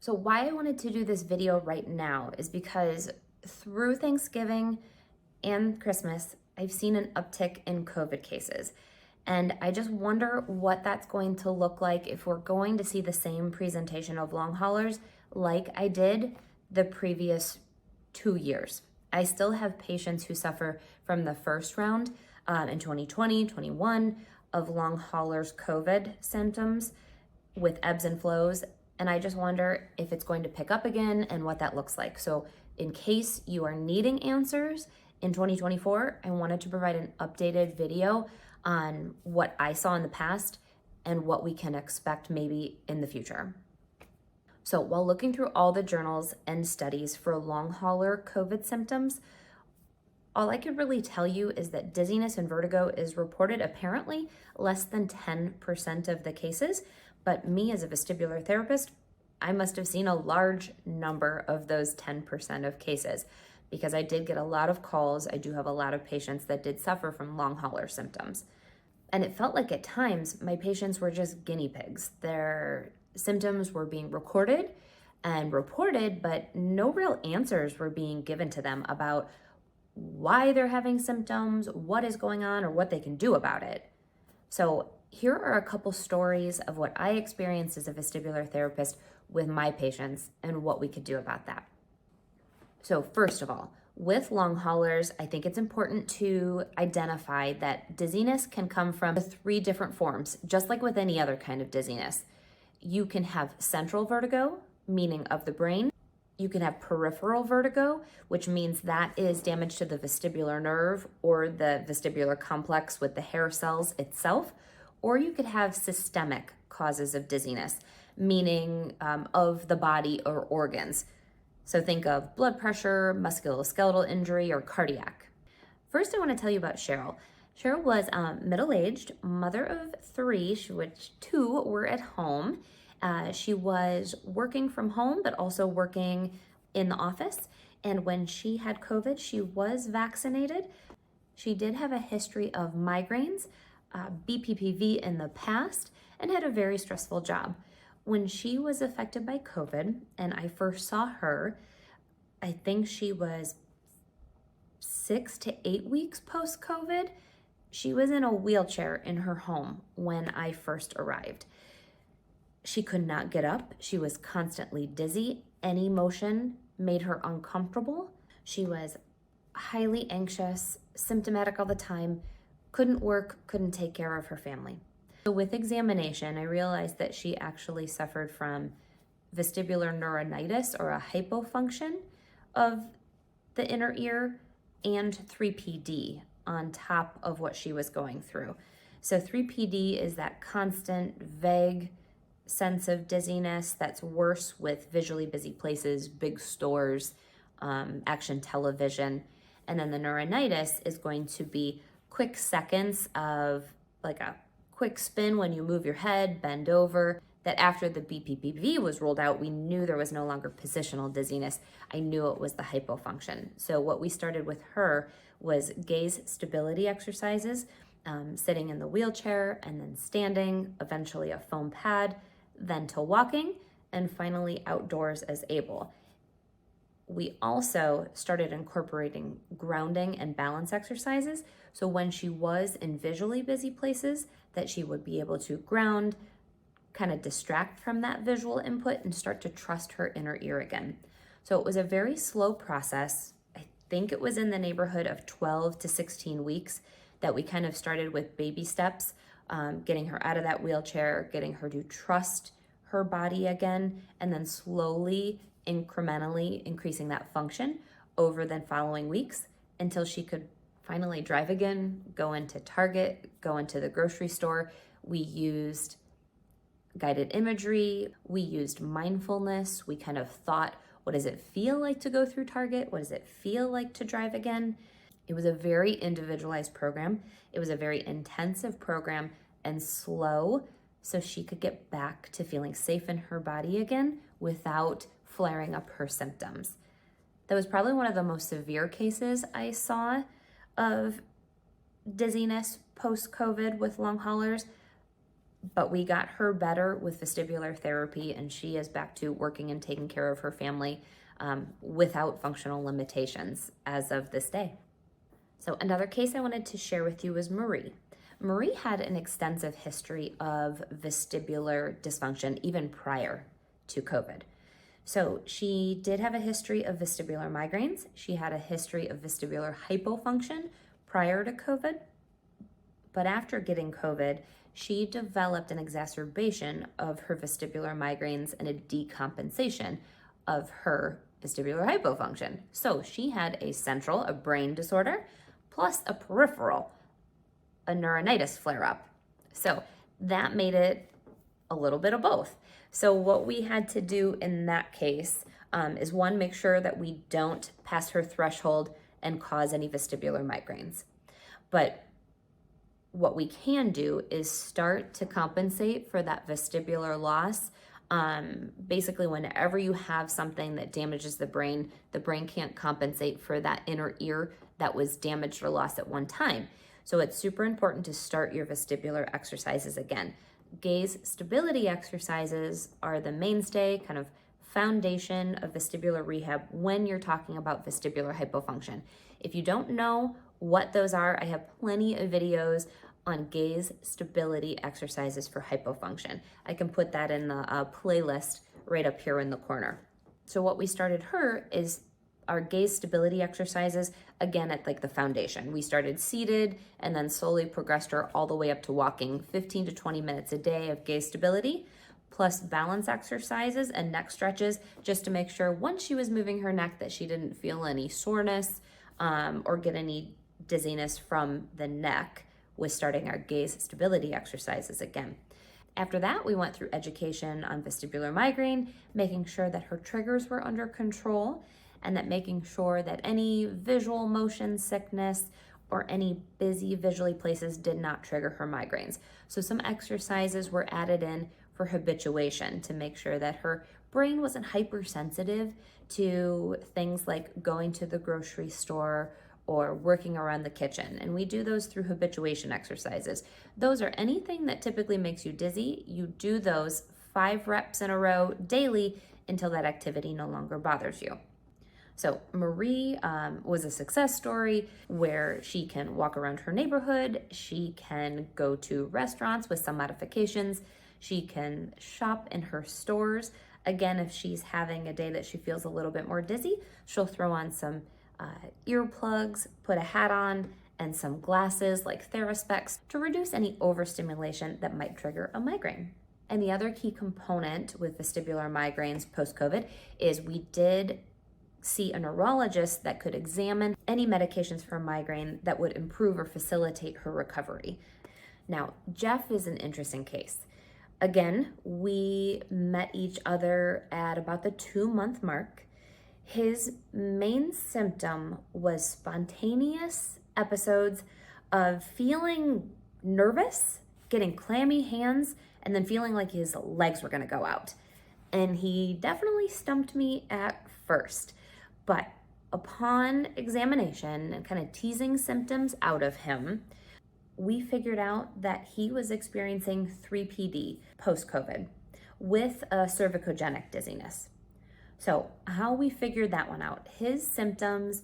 So why I wanted to do this video right now is because through Thanksgiving and Christmas, I've seen an uptick in COVID cases. And I just wonder what that's going to look like if we're going to see the same presentation of long haulers like I did the previous 2 years. I still have patients who suffer from the first round in 2020, 21 of long haulers COVID symptoms with ebbs and flows. And I just wonder if it's going to pick up again and what that looks like. So in case you are needing answers in 2024, I wanted to provide an updated video on what I saw in the past and what we can expect maybe in the future. So while looking through all the journals and studies for long hauler COVID symptoms, all I could really tell you is that dizziness and vertigo is reported apparently less than 10% of the cases, but me as a vestibular therapist, I must have seen a large number of those 10% of cases because I did get a lot of calls. I do have a lot of patients that did suffer from long hauler symptoms. And it felt like at times my patients were just guinea pigs. Their symptoms were being recorded and reported, but no real answers were being given to them about why they're having symptoms, what is going on, or what they can do about it. So here are a couple stories of what I experienced as a vestibular therapist with my patients and what we could do about that. So first of all, with long haulers, I think it's important to identify that dizziness can come from 3 different forms, just like with any other kind of dizziness. You can have central vertigo, meaning of the brain. You can have peripheral vertigo, which means that is damage to the vestibular nerve or the vestibular complex with the hair cells itself. Or you could have systemic causes of dizziness, meaning of the body or organs. So think of blood pressure, musculoskeletal injury, or cardiac. First, I want to tell you about Cheryl. Cheryl was middle-aged, mother of 3, which 2 were at home. She was working from home, but also working in the office. And when she had COVID, she was vaccinated. She did have a history of migraines, BPPV in the past, and had a very stressful job. When she was affected by COVID, and I first saw her, I think she was 6 to 8 weeks post-COVID. She was in a wheelchair in her home when I first arrived. She could not get up. She was constantly dizzy. Any motion made her uncomfortable. She was highly anxious, symptomatic all the time, couldn't work, couldn't take care of her family. So with examination, I realized that she actually suffered from vestibular neuronitis or a hypofunction of the inner ear and 3PD on top of what she was going through. So 3PD is that constant, vague sense of dizziness that's worse with visually busy places, big stores, action television. And then the neuronitis is going to be quick seconds of like a quick spin when you move your head, bend over, that after the BPPV was rolled out, we knew there was no longer positional dizziness. I knew it was the hypofunction. So what we started with her was gaze stability exercises, sitting in the wheelchair and then standing, eventually a foam pad, then to walking, and finally outdoors as able. We also started incorporating grounding and balance exercises. So when she was in visually busy places, that she would be able to ground, kind of distract from that visual input and start to trust her inner ear again. So it was a very slow process. I think it was in the neighborhood of 12 to 16 weeks that we kind of started with baby steps, getting her out of that wheelchair, getting her to trust her body again, and then slowly, incrementally increasing that function over the following weeks until she could finally drive again, go into Target, go into the grocery store. We used guided imagery, we used mindfulness. We kind of thought, what does it feel like to go through Target? What does it feel like to drive again? It was a very individualized program. It was a very intensive program and slow, so she could get back to feeling safe in her body again without flaring up her symptoms. That was probably one of the most severe cases I saw of dizziness post-COVID with long haulers. but we got her better with vestibular therapy, and she is back to working and taking care of her family without functional limitations as of this day. So another case I wanted to share with you was Marie. Marie had an extensive history of vestibular dysfunction even prior to COVID. So she did have a history of vestibular migraines. She had a history of vestibular hypofunction prior to COVID. But after getting COVID, she developed an exacerbation of her vestibular migraines and a decompensation of her vestibular hypofunction. So she had a central, a brain disorder, plus a peripheral, a neuronitis flare-up. So that made it a little bit of both. So what we had to do in that case is one, make sure that we don't pass her threshold and cause any vestibular migraines. But what we can do is start to compensate for that vestibular loss. Basically, whenever you have something that damages the brain can't compensate for that inner ear that was damaged or lost at one time. So it's super important to start your vestibular exercises again. Gaze stability exercises are the mainstay, kind of foundation of vestibular rehab when you're talking about vestibular hypofunction. If you don't know what those are, I have plenty of videos on gaze stability exercises for hypofunction. I can put that in the playlist right up here in the corner. So what we started her is our gaze stability exercises, again, at like the foundation. We started seated and then slowly progressed her all the way up to walking 15 to 20 minutes a day of gaze stability, plus balance exercises and neck stretches, just to make sure once she was moving her neck that she didn't feel any soreness or get any dizziness from the neck with starting our gaze stability exercises again. After that, we went through education on vestibular migraine, making sure that her triggers were under control, and that making sure that any visual motion sickness or any busy visually places did not trigger her migraines. So some exercises were added in for habituation to make sure that her brain wasn't hypersensitive to things like going to the grocery store or working around the kitchen. And we do those through habituation exercises. Those are anything that typically makes you dizzy. You do those 5 reps in a row daily until that activity no longer bothers you. So Marie was a success story where she can walk around her neighborhood, she can go to restaurants with some modifications, she can shop in her stores. Again, if she's having a day that she feels a little bit more dizzy, she'll throw on some earplugs, put a hat on, and some glasses like Theraspecs to reduce any overstimulation that might trigger a migraine. And the other key component with vestibular migraines post-COVID is we did see a neurologist that could examine any medications for migraine that would improve or facilitate her recovery. Now, Jeff is an interesting case. Again, we met each other at about the 2-month mark. His main symptom was spontaneous episodes of feeling nervous, getting clammy hands, and then feeling like his legs were gonna go out. And he definitely stumped me at first. But upon examination and kind of teasing symptoms out of him, we figured out that he was experiencing 3PD post-COVID with a cervicogenic dizziness. So how we figured that one out, his symptoms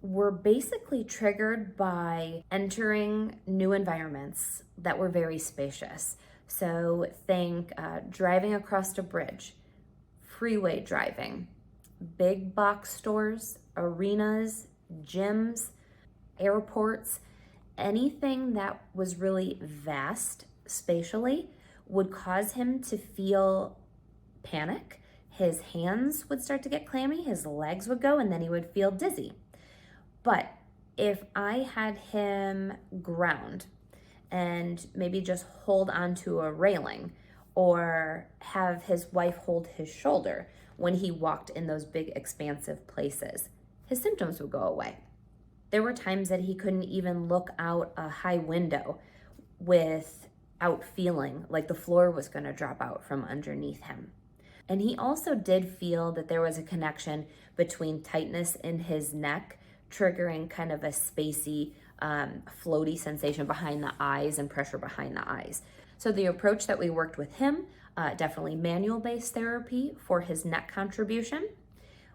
were basically triggered by entering new environments that were very spacious. So think driving across a bridge, freeway driving, big box stores, arenas, gyms, airports, anything that was really vast spatially would cause him to feel panic. His hands would start to get clammy, his legs would go, and then he would feel dizzy. But if I had him ground and maybe just hold onto a railing or have his wife hold his shoulder when he walked in those big expansive places, his symptoms would go away. There were times that he couldn't even look out a high window without feeling like the floor was going to drop out from underneath him. And he also did feel that there was a connection between tightness in his neck, triggering kind of a spacey, floaty sensation behind the eyes and pressure behind the eyes. So the approach that we worked with him, definitely manual-based therapy for his neck contribution.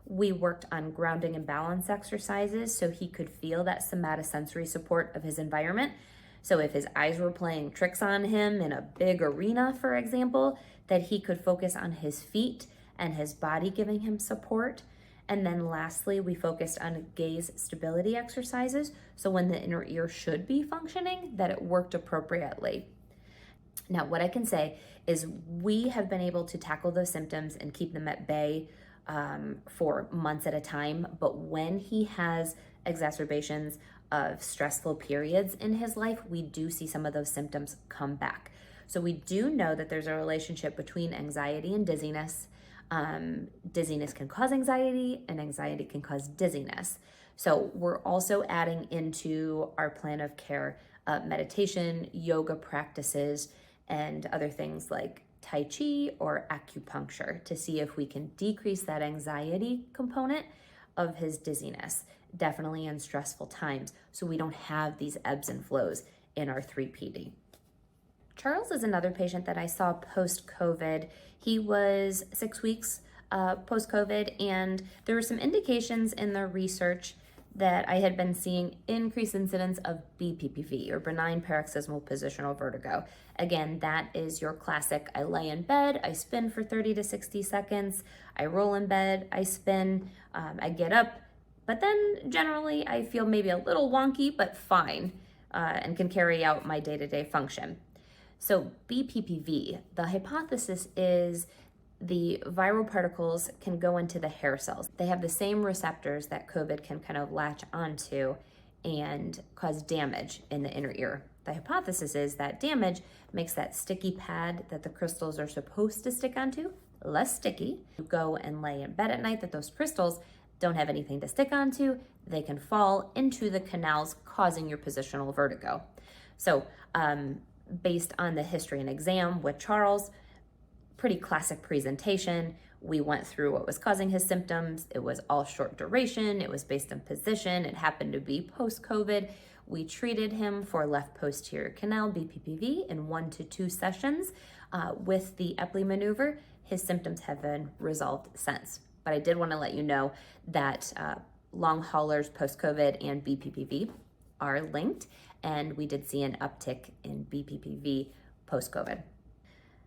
We worked on grounding and balance exercises so he could feel that somatosensory support of his environment. So if his eyes were playing tricks on him in a big arena, for example, that he could focus on his feet and his body giving him support. And then lastly, we focused on gaze stability exercises. So when the inner ear should be functioning, that it worked appropriately. Now, what I can say is we have been able to tackle those symptoms and keep them at bay for months at a time. But when he has exacerbations of stressful periods in his life, we do see some of those symptoms come back. So we do know that there's a relationship between anxiety and dizziness. Dizziness can cause anxiety, and anxiety can cause dizziness. So we're also adding into our plan of care meditation, yoga practices, and other things like Tai Chi or acupuncture to see if we can decrease that anxiety component of his dizziness, definitely in stressful times, so we don't have these ebbs and flows in our 3PD. Charles is another patient that I saw post-COVID. He was 6 weeks post-COVID, and there were some indications in the research that I had been seeing increased incidence of BPPV, or benign paroxysmal positional vertigo. Again, that is your classic, I lay in bed, I spin for 30 to 60 seconds, I roll in bed, I spin, I get up, but then generally I feel maybe a little wonky, but fine, and can carry out my day-to-day function. So BPPV, the hypothesis is the viral particles can go into the hair cells. They have the same receptors that COVID can kind of latch onto and cause damage in the inner ear. The hypothesis is that damage makes that sticky pad that the crystals are supposed to stick onto less sticky. You go and lay in bed at night, that those crystals don't have anything to stick onto. They can fall into the canals, causing your positional vertigo. So based on the history and exam with Charles, pretty classic presentation. We went through what was causing his symptoms. It was all short duration. It was based on position. It happened to be post-COVID. We treated him for left posterior canal, BPPV, in 1 to 2 sessions. With the Epley maneuver, his symptoms have been resolved since. But I did want to let you know that long haulers post-COVID and BPPV are linked, and we did see an uptick in BPPV post-COVID.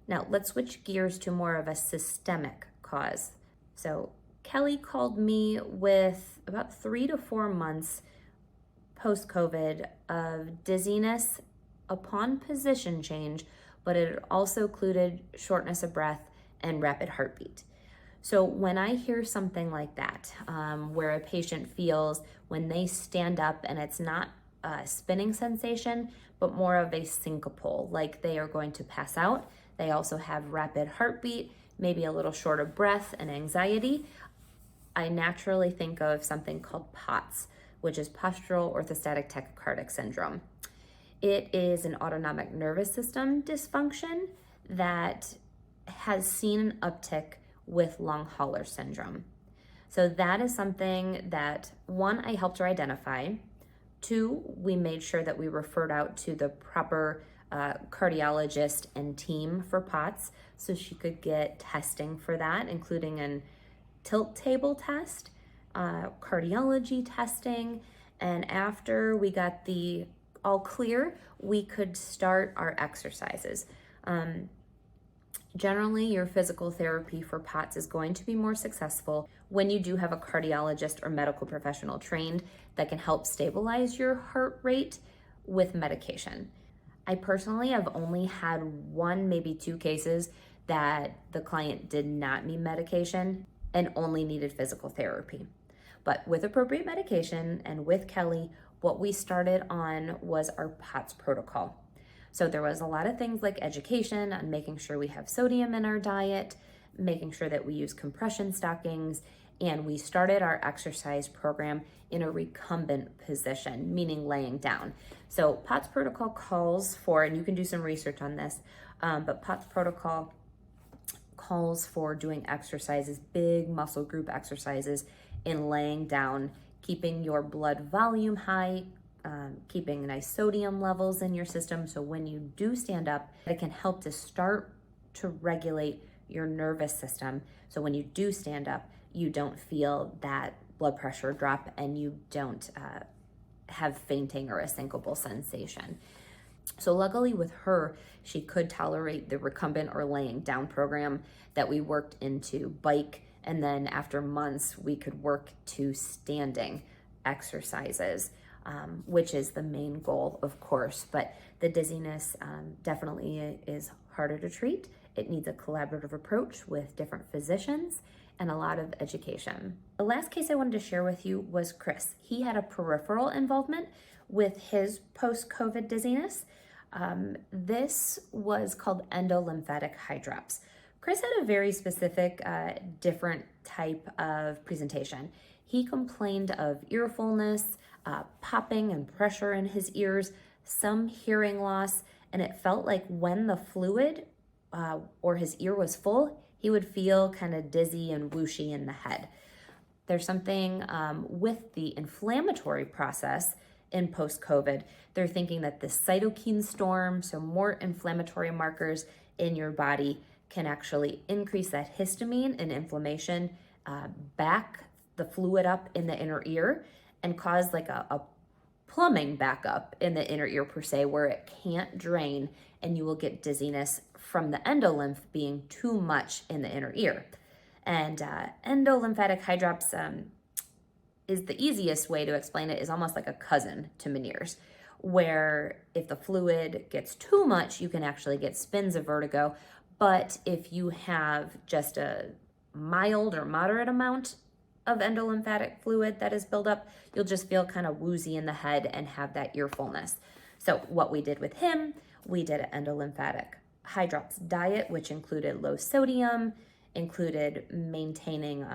Now, let's switch gears to more of a systemic cause. So Kelly called me with about 3 to 4 months post-COVID of dizziness upon position change, but it also included shortness of breath and rapid heartbeat. So when I hear something like that, where a patient feels when they stand up and it's not a spinning sensation, but more of a syncopal, like they are going to pass out. They also have rapid heartbeat, maybe a little short of breath and anxiety. I naturally think of something called POTS, which is postural orthostatic tachycardic syndrome. It is an autonomic nervous system dysfunction that has seen an uptick with long hauler syndrome. So that is something that, 1, I helped her identify. 2, we made sure that we referred out to the proper cardiologist and team for POTS so she could get testing for that, including an tilt table test, cardiology testing, and after we got the all clear, we could start our exercises. Generally, your physical therapy for POTS is going to be more successful when you do have a cardiologist or medical professional trained that can help stabilize your heart rate with medication. I personally have only had 1, maybe 2 cases that the client did not need medication and only needed physical therapy. But with appropriate medication and with Kelly, what we started on was our POTS protocol. So there was a lot of things like education on making sure we have sodium in our diet, making sure that we use compression stockings, and we started our exercise program in a recumbent position, meaning laying down. So POTS protocol calls for, and you can do some research on this, but POTS protocol calls for doing exercises, big muscle group exercises in laying down, keeping your blood volume high, keeping nice sodium levels in your system. So when you do stand up, it can help to start to regulate your nervous system. So when you do stand up, you don't feel that blood pressure drop and you don't have fainting or a syncopal sensation. So luckily with her, she could tolerate the recumbent or laying down program that we worked into bike. And then after months, we could work to standing exercises, which is the main goal, of course. But the dizziness definitely is harder to treat. It needs a collaborative approach with different physicians and a lot of education. The last case I wanted to share with you was Chris. He had a peripheral involvement with his post-COVID dizziness. This was called Endolymphatic Hydrops. Chris had a very specific, different type of presentation. He complained of ear fullness, popping and pressure in his ears, some hearing loss, and it felt like when the fluid or his ear was full, he would feel kind of dizzy and whooshy in the head. There's something with the inflammatory process in post-COVID. They're thinking that the cytokine storm, so more inflammatory markers in your body, can actually increase that histamine and inflammation, back the fluid up in the inner ear and cause like a plumbing backup in the inner ear per se, where it can't drain and you will get dizziness from the endolymph being too much in the inner ear. And endolymphatic hydrops is the easiest way to explain it, is almost like a cousin to Meniere's, where if the fluid gets too much, you can actually get spins of vertigo. But if you have just a mild or moderate amount of endolymphatic fluid that is built up, you'll just feel kind of woozy in the head and have that ear fullness. So what we did with him, we did an endolymphatic hydrops diet, which included low sodium, included maintaining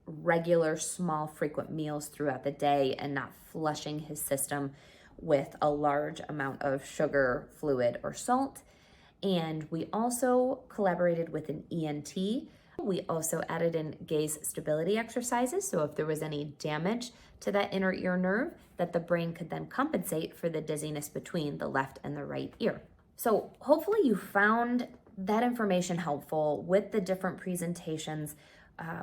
regular, small, frequent meals throughout the day and not flushing his system with a large amount of sugar, fluid, or salt. And we also collaborated with an ENT. We also added in gaze stability exercises. So if there was any damage to that inner ear nerve, that the brain could then compensate for the dizziness between the left and the right ear. So hopefully you found that information helpful with the different presentations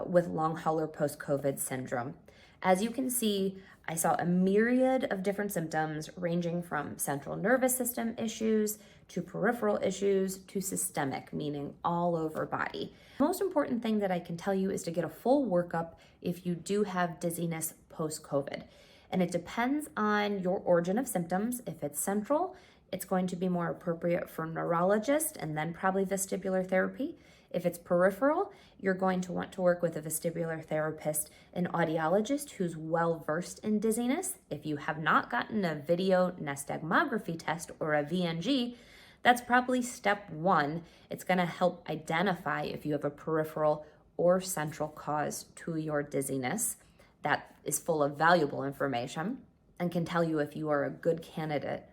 with long hauler post-COVID syndrome. As you can see, I saw a myriad of different symptoms ranging from central nervous system issues to peripheral issues to systemic, meaning all over body. The most important thing that I can tell you is to get a full workup if you do have dizziness post-COVID. And it depends on your origin of symptoms. If it's central, it's going to be more appropriate for neurologist and then probably vestibular therapy. If it's peripheral, you're going to want to work with a vestibular therapist, an audiologist who's well-versed in dizziness. If you have not gotten a video nystagmography test or a VNG, that's probably step one. It's going to help identify if you have a peripheral or central cause to your dizziness. That is full of valuable information and can tell you if you are a good candidate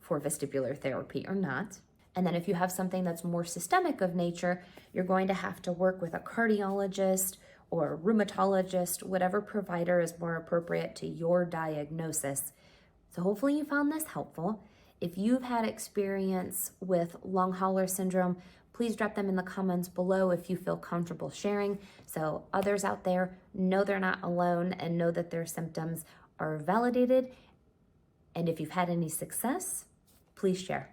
for vestibular therapy or not. And then if you have something that's more systemic of nature, you're going to have to work with a cardiologist or a rheumatologist, whatever provider is more appropriate to your diagnosis. So hopefully you found this helpful. If you've had experience with long hauler syndrome, please drop them in the comments below if you feel comfortable sharing, so others out there know they're not alone and know that their symptoms are validated. And if you've had any success, please share.